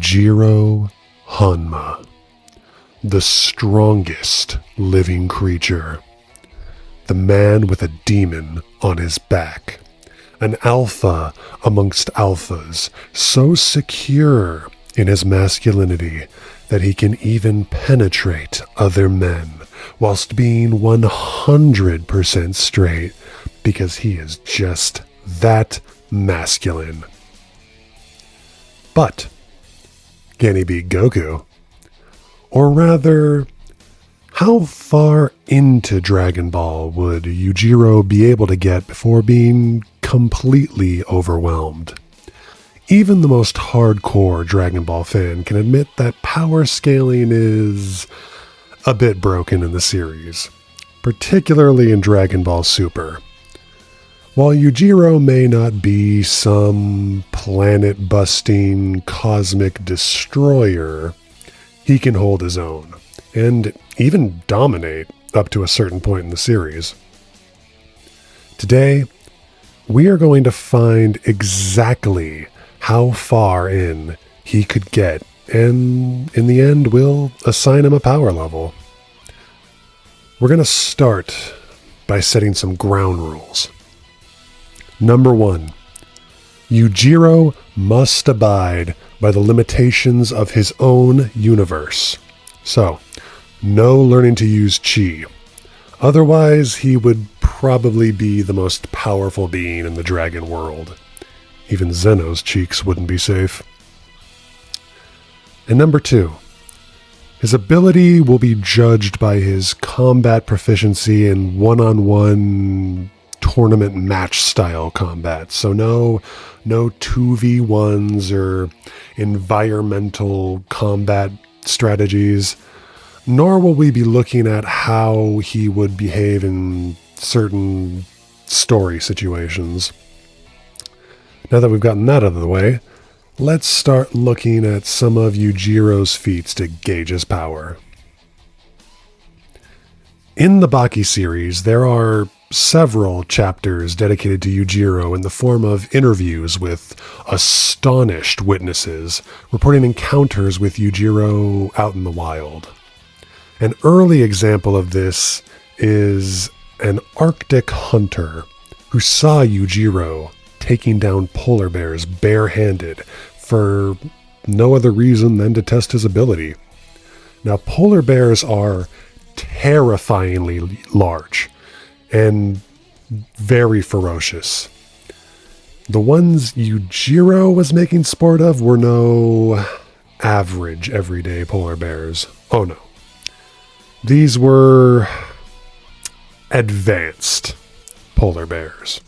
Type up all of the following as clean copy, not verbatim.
Yujiro Hanma, the strongest living creature, the man with a demon on his back, an alpha amongst alphas, so secure in his masculinity that he can even penetrate other men whilst being 100% straight because he is just that masculine. But can he beat Goku? Or rather, how far into Dragon Ball would Yujiro be able to get before being completely overwhelmed? Even the most hardcore Dragon Ball fan can admit that power scaling is a bit broken in the series, particularly in Dragon Ball Super. While Yujiro may not be some planet-busting cosmic destroyer, he can hold his own, and even dominate up to a certain point in the series. Today, we are going to find exactly how far in he could get, and in the end, we'll assign him a power level. We're going to start by setting some ground rules. Number 1, Yujiro must abide by the limitations of his own universe. So, no learning to use chi. Otherwise, he would probably be the most powerful being in the dragon world. Even Zeno's cheeks wouldn't be safe. And number 2, his ability will be judged by his combat proficiency in one-on-one tournament match style combat. So no 2v1s or environmental combat strategies, nor will we be looking at how he would behave in certain story situations. Now that we've gotten that out of the way, let's start looking at some of Yujiro's feats to gauge his power. In the Baki series, there are several chapters dedicated to Yujiro in the form of interviews with astonished witnesses reporting encounters with Yujiro out in the wild. An early example of this is an Arctic hunter who saw Yujiro taking down polar bears barehanded for no other reason than to test his ability. Now, polar bears are terrifyingly large and very ferocious. The ones Yujiro was making sport of were no average everyday polar bears. Oh no. These were advanced polar bears.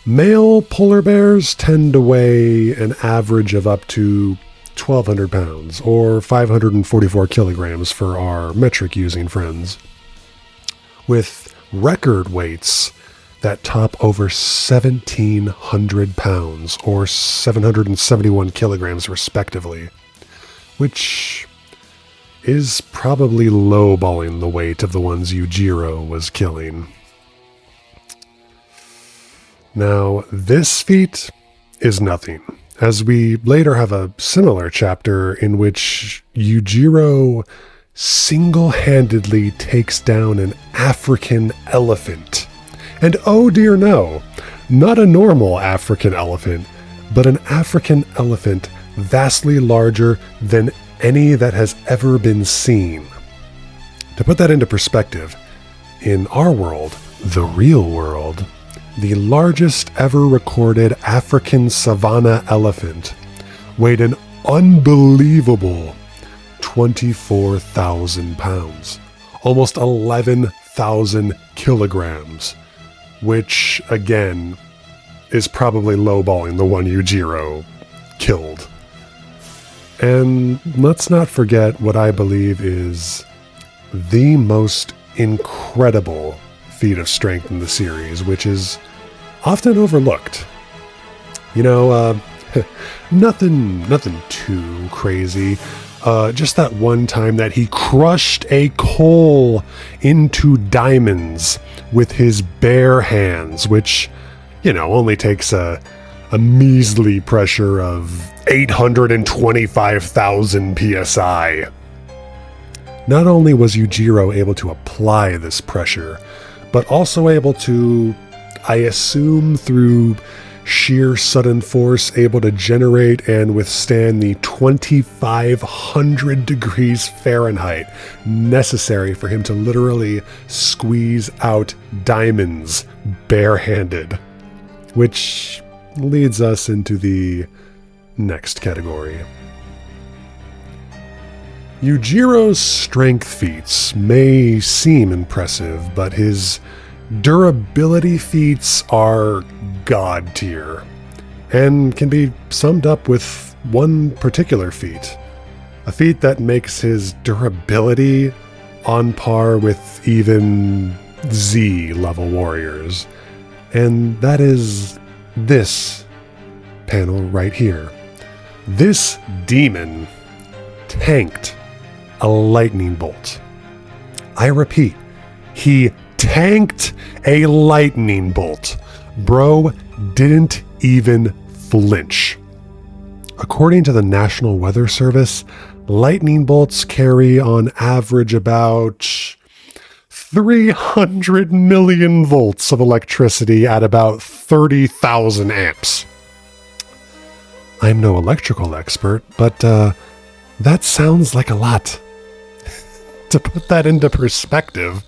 Male polar bears tend to weigh an average of up to 1,200 pounds, or 544 kilograms for our metric-using friends, with record weights that top over 1,700 pounds, or 771 kilograms respectively, which is probably lowballing the weight of the ones Yujiro was killing. Now, this feat is nothing, as we later have a similar chapter in which Yujiro single-handedly takes down an African elephant. And oh dear no, not a normal African elephant, but an African elephant vastly larger than any that has ever been seen. To put that into perspective, in our world, the real world, the largest ever recorded African savanna elephant weighed an unbelievable 24,000 pounds, almost 11,000 kilograms, which, again, is probably lowballing the one Yujiro killed. And let's not forget what I believe is the most incredible feat of strength in the series, which is often overlooked. You know, nothing too crazy. Just that one time that he crushed a coal into diamonds with his bare hands, which, you know, only takes a a measly pressure of 825,000 psi. Not only was Yujiro able to apply this pressure, but also able to, I assume through sheer sudden force, able to generate and withstand the 2,500 degrees Fahrenheit necessary for him to literally squeeze out diamonds barehanded. Which leads us into the next category. Yujiro's strength feats may seem impressive, but his durability feats are god tier, and can be summed up with one particular feat. A feat that makes his durability on par with even Z level warriors. And that is this panel right here. This demon tanked a lightning bolt. I repeat, he tanked a lightning bolt. Bro didn't even flinch. According to the National Weather Service, lightning bolts carry on average about 300 million volts of electricity at about 30,000 amps. I'm no electrical expert, but that sounds like a lot. To put that into perspective,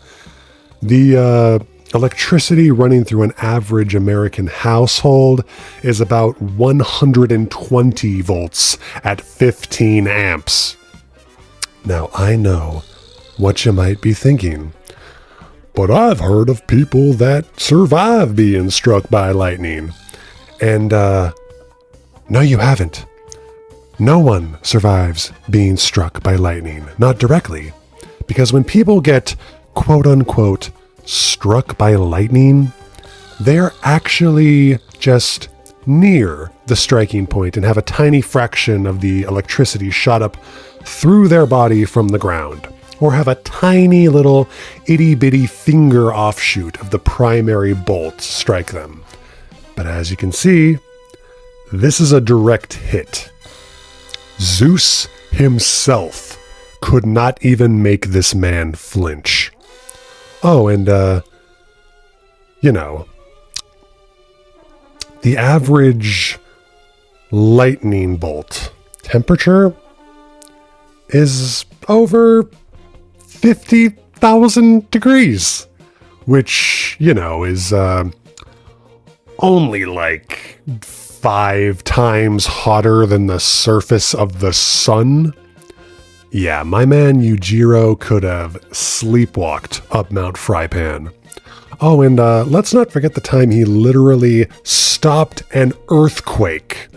the electricity running through an average American household is about 120 volts at 15 amps. Now, I know what you might be thinking, but I've heard of people that survive being struck by lightning. And, no, you haven't. No one survives being struck by lightning, not directly. Because when people get, quote-unquote, struck by lightning, they're actually just near the striking point and have a tiny fraction of the electricity shot up through their body from the ground, or have a tiny little itty-bitty finger offshoot of the primary bolt strike them. But as you can see, this is a direct hit. Zeus himself could not even make this man flinch. Oh, and, the average lightning bolt temperature is over 50,000 degrees, which, is, only like 5 times hotter than the surface of the sun. Yeah, my man Yujiro could have sleepwalked up Mount Frypan. Oh, and let's not forget the time he literally stopped an earthquake.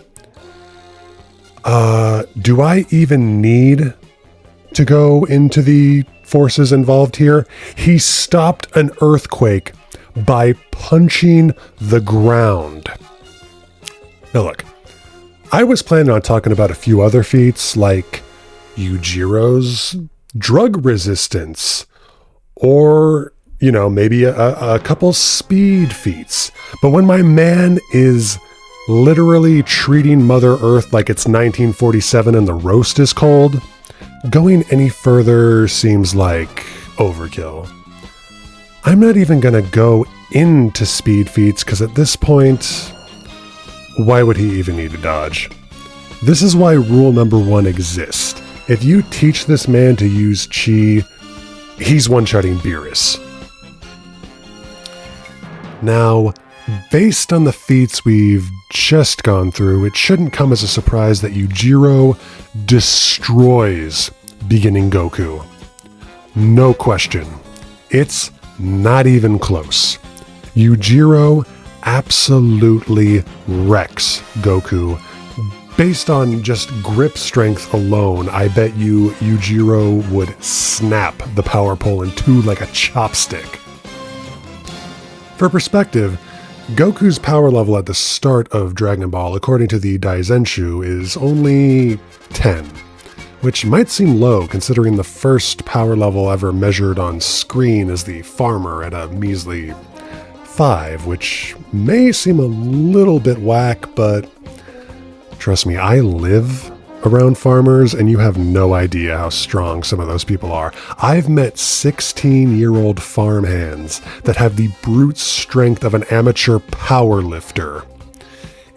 Do I even need to go into the forces involved here? He stopped an earthquake by punching the ground. Now look, I was planning on talking about a few other feats like Yujiro's drug resistance, or, maybe a couple speed feats. But when my man is literally treating Mother Earth like it's 1947 and the roast is cold, going any further seems like overkill. I'm not even going to go into speed feats because at this point, why would he even need to dodge? This is why rule number 1 exists. If you teach this man to use chi, he's one-shotting Beerus. Now, based on the feats we've just gone through, it shouldn't come as a surprise that Yujiro destroys beginning Goku. No question. It's not even close. Yujiro absolutely wrecks Goku. Based on just grip strength alone, I bet you Yujiro would snap the power pole in two like a chopstick. For perspective, Goku's power level at the start of Dragon Ball, according to the Daizenshu, is only 10, which might seem low considering the first power level ever measured on screen is the farmer at a measly 5, which may seem a little bit whack, but trust me, I live around farmers, and you have no idea how strong some of those people are. I've met 16-year-old farmhands that have the brute strength of an amateur power lifter.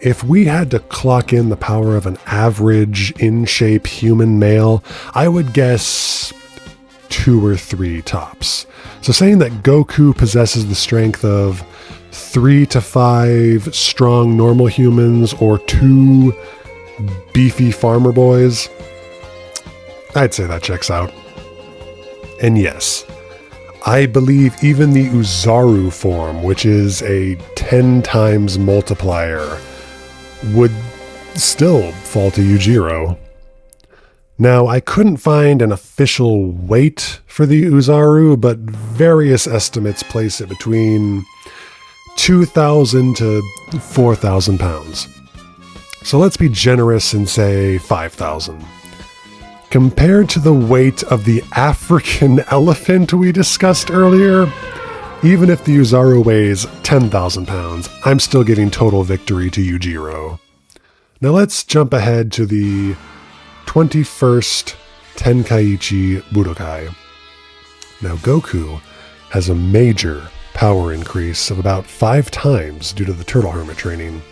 If we had to clock in the power of an average, in-shape human male, I would guess 2 or 3 tops. So saying that Goku possesses the strength of 3 to 5 strong normal humans or 2 beefy farmer boys, I'd say that checks out. And yes, I believe even the Uzaru form, which is a 10 times multiplier, would still fall to Yujiro. Now, I couldn't find an official weight for the Uzaru, but various estimates place it between 2,000 to 4,000 pounds. So let's be generous and say 5,000. Compared to the weight of the African elephant we discussed earlier, even if the Uzaru weighs 10,000 pounds, I'm still giving total victory to Yujiro. Now let's jump ahead to the 21st Tenkaichi Budokai. Now Goku has a major power increase of about 5 times due to the Turtle Hermit training.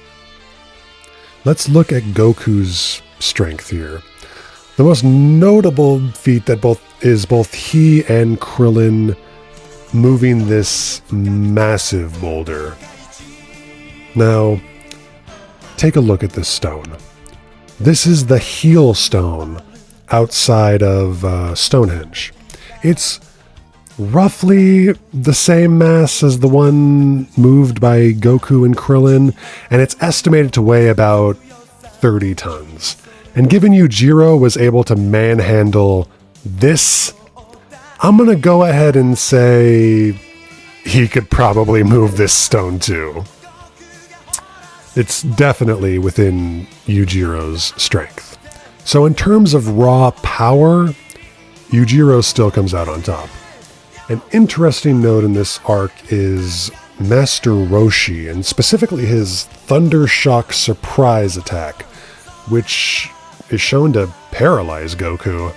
Let's look at Goku's strength here. The most notable feat that both he and Krillin moving this massive boulder. Now, take a look at this stone. This is the heel stone outside of Stonehenge. It's roughly the same mass as the one moved by Goku and Krillin, and it's estimated to weigh about 30 tons. And given Yujiro was able to manhandle this, I'm going to go ahead and say he could probably move this stone too. It's definitely within Yujiro's strength. So in terms of raw power, Yujiro still comes out on top. An interesting note in this arc is Master Roshi, and specifically his Thunder Shock surprise attack, which is shown to paralyze Goku.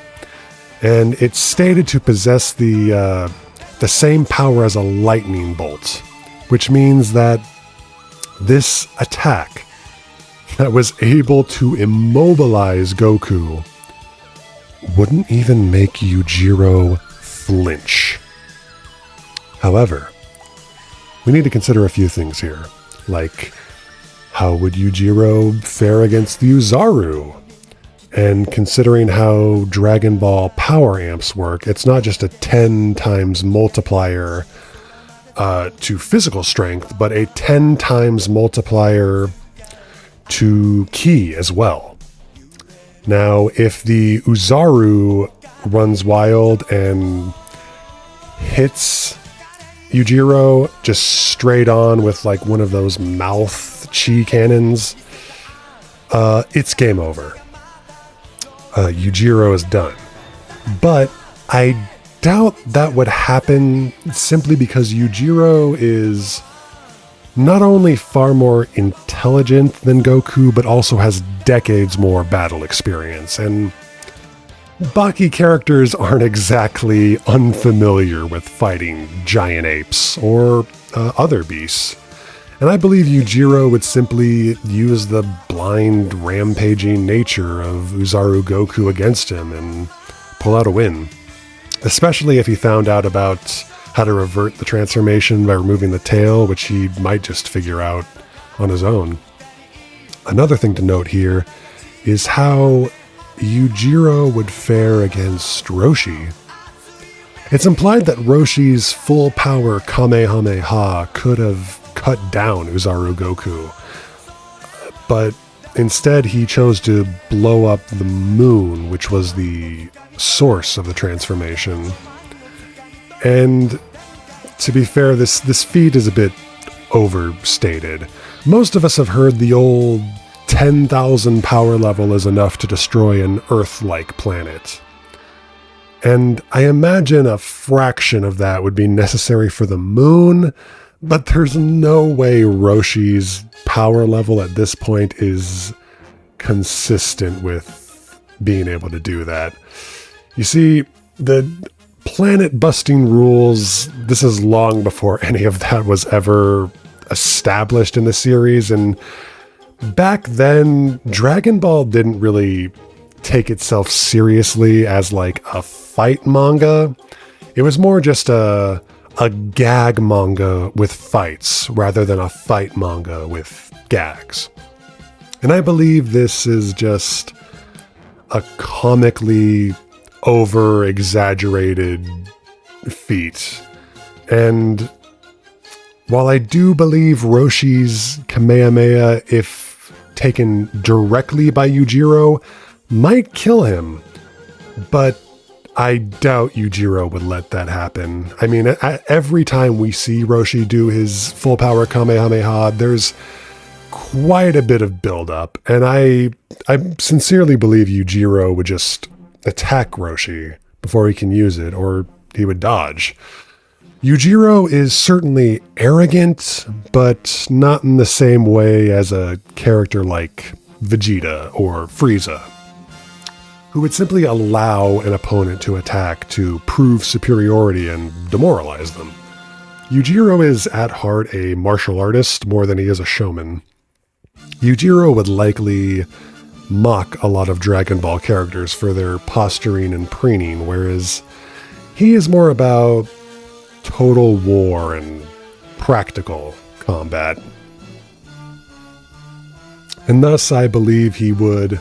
And it's stated to possess the same power as a lightning bolt, which means that this attack that was able to immobilize Goku wouldn't even make Yujiro flinch. However, we need to consider a few things here, like how would Yujiro fare against the Uzaru? And considering how Dragon Ball power amps work, it's not just a 10 times multiplier to physical strength, but a 10 times multiplier to ki as well. Now, if the Uzaru runs wild and hits Yujiro just straight on with like one of those mouth chi cannons, it's game over. Yujiro is done. But I doubt that would happen simply because Yujiro is not only far more intelligent than Goku, but also has decades more battle experience. And Baki characters aren't exactly unfamiliar with fighting giant apes or other beasts. And I believe Yujiro would simply use the blind, rampaging nature of Uzaru Goku against him and pull out a win. Especially if he found out about how to revert the transformation by removing the tail, which he might just figure out on his own. Another thing to note here is how Yujiro would fare against Roshi. It's implied that Roshi's full power Kamehameha could have cut down Uzaru Goku, but instead he chose to blow up the moon, which was the source of the transformation. And to be fair, this feat is a bit overstated. Most of us have heard the old 10,000 power level is enough to destroy an Earth-like planet. And I imagine a fraction of that would be necessary for the moon, But there's no way Roshi's power level at this point is consistent with being able to do that. You see, the planet-busting rules, this is long before any of that was ever established in the series, and back then, Dragon Ball didn't really take itself seriously as like a fight manga. It was more just a gag manga with fights rather than a fight manga with gags. And I believe this is just a comically over-exaggerated feat. And while I do believe Roshi's Kamehameha, if taken directly by Yujiro, might kill him, but I doubt Yujiro would let that happen. I mean, every time we see Roshi do his full power Kamehameha, there's quite a bit of build-up, and I sincerely believe Yujiro would just attack Roshi before he can use it, or he would dodge. Yujiro is certainly arrogant, but not in the same way as a character like Vegeta or Frieza, who would simply allow an opponent to attack to prove superiority and demoralize them. Yujiro is at heart a martial artist more than he is a showman. Yujiro would likely mock a lot of Dragon Ball characters for their posturing and preening, whereas he is more about total war and practical combat. And thus I believe he would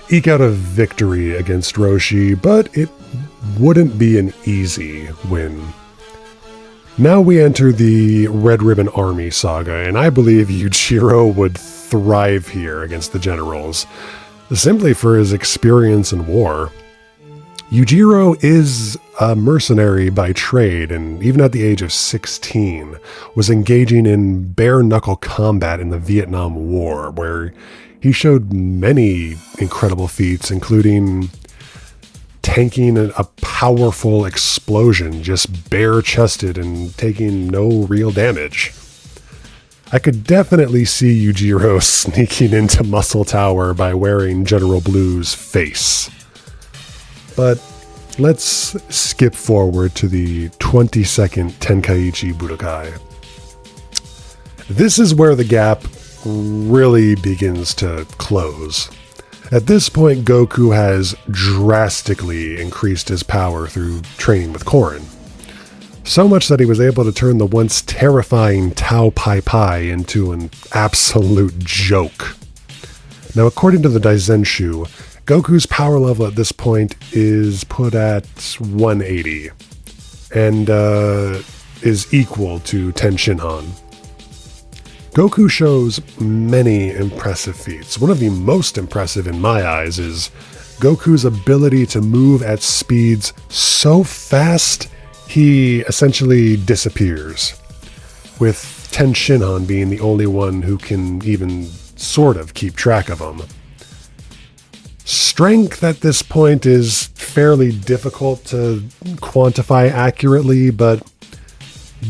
eke out a victory against Roshi, but it wouldn't be an easy win. Now we enter the Red Ribbon Army saga, and I believe Yujiro would thrive here against the generals, simply for his experience in war. Yujiro is a mercenary by trade, and even at the age of 16, was engaging in bare-knuckle combat in the Vietnam War, where he showed many incredible feats, including tanking a powerful explosion just bare-chested and taking no real damage. I could definitely see Yujiro sneaking into Muscle Tower by wearing General Blue's face. But let's skip forward to the 22nd Tenkaichi Budokai. This is where the gap really begins to close. At this point, Goku has drastically increased his power through training with Korin. So much that he was able to turn the once terrifying Tao Pai Pai into an absolute joke. Now, according to the Daizenshu, Goku's power level at this point is put at 180, and is equal to Ten Shinhan. Goku shows many impressive feats. One of the most impressive in my eyes is Goku's ability to move at speeds so fast he essentially disappears, with Ten Shinhan being the only one who can even sort of keep track of him. Strength at this point is fairly difficult to quantify accurately, but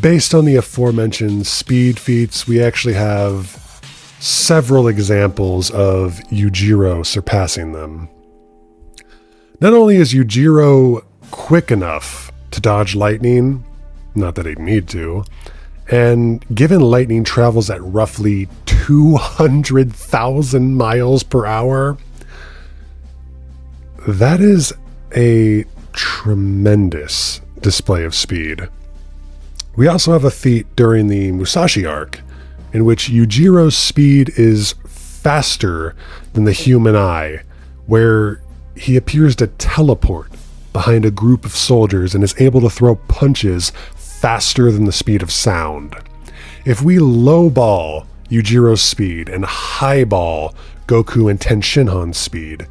based on the aforementioned speed feats, we actually have several examples of Yujiro surpassing them. Not only is Yujiro quick enough to dodge lightning, not that he'd need to, and given lightning travels at roughly 200,000 miles per hour, that is a tremendous display of speed. We also have a feat during the Musashi arc, in which Yujiro's speed is faster than the human eye, where he appears to teleport behind a group of soldiers and is able to throw punches faster than the speed of sound. If we lowball Yujiro's speed and highball Goku and Ten Shinhan's speed,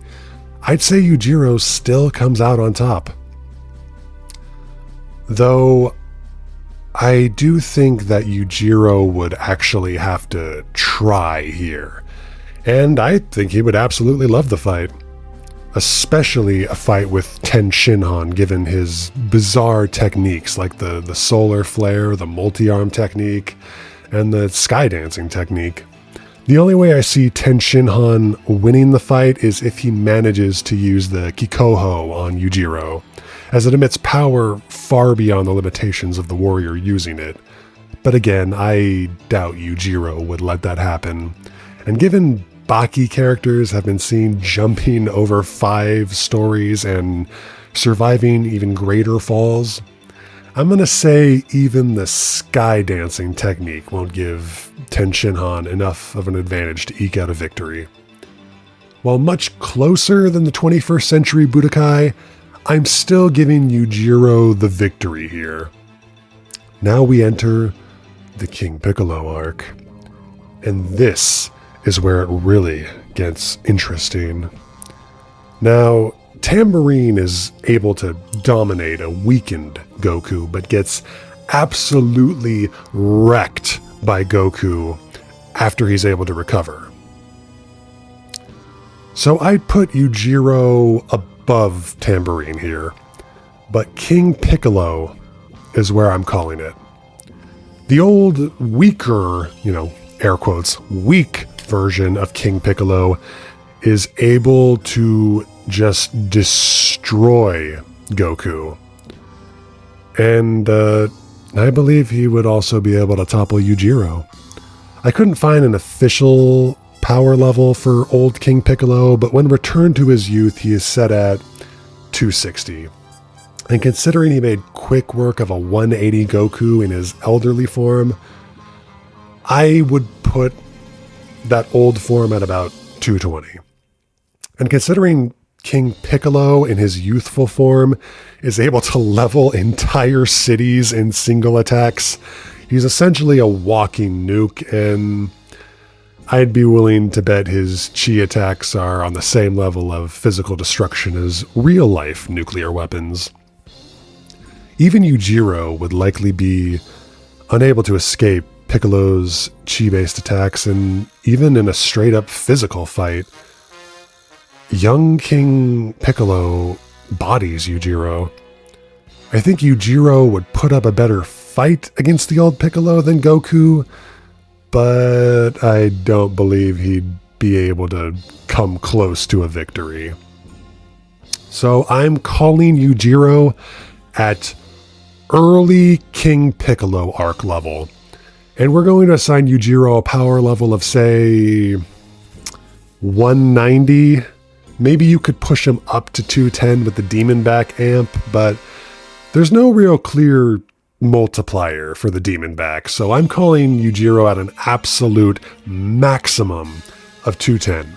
I'd say Yujiro still comes out on top. Though I do think that Yujiro would actually have to try here, and I think he would absolutely love the fight. especially a fight with Ten Shinhan, given his bizarre techniques like the solar flare, the multi-arm technique, and the sky dancing technique. The only way I see Ten Shinhan winning the fight is if he manages to use the Kikoho on Yujiro, as it emits power far beyond the limitations of the warrior using it. But again, I doubt Yujiro would let that happen. And given Baki characters have been seen jumping over 5 stories and surviving even greater falls, I'm going to say even the sky dancing technique won't give Ten Shinhan enough of an advantage to eke out a victory. While much closer than the 21st century Budokai, I'm still giving Yujiro the victory here. Now we enter the King Piccolo arc. And this is where it really gets interesting. Now, Tambourine is able to dominate a weakened Goku, but gets absolutely wrecked by Goku after he's able to recover. So I'd put Yujiro above Tambourine here, but King Piccolo is where I'm calling it. The old, weaker, air quotes, weak version of King Piccolo is able to just destroy Goku. And I believe he would also be able to topple Yujiro. I couldn't find an official power level for old King Piccolo, but when returned to his youth, he is set at 260. And considering he made quick work of a 180 Goku in his elderly form, I would put that old form at about 220. And considering King Piccolo in his youthful form is able to level entire cities in single attacks, he's essentially a walking nuke, and I'd be willing to bet his chi attacks are on the same level of physical destruction as real-life nuclear weapons. Even Yujiro would likely be unable to escape Piccolo's chi-based attacks, and even in a straight-up physical fight, young King Piccolo bodies Yujiro. I think Yujiro would put up a better fight against the old Piccolo than Goku, but I don't believe he'd be able to come close to a victory. So I'm calling Yujiro at early King Piccolo arc level. And we're going to assign Yujiro a power level of, say, 190. Maybe you could push him up to 210 with the Demon Back amp, but there's no real clear multiplier for the Demon Back. So I'm calling Yujiro at an absolute maximum of 210.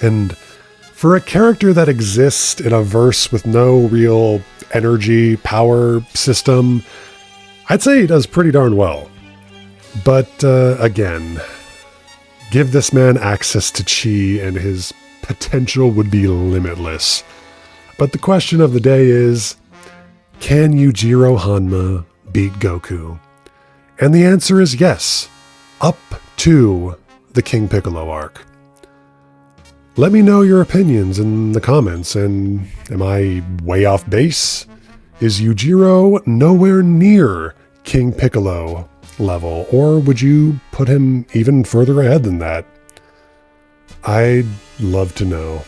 And for a character that exists in a verse with no real energy power system, I'd say he does pretty darn well. But again, give this man access to chi and his potential would be limitless. But the question of the day is, can Yujiro Hanma beat Goku? And the answer is yes, up to the King Piccolo arc. Let me know your opinions in the comments, and am I way off base? Is Yujiro nowhere near King Piccolo level, or would you put him even further ahead than that? I'd love to know.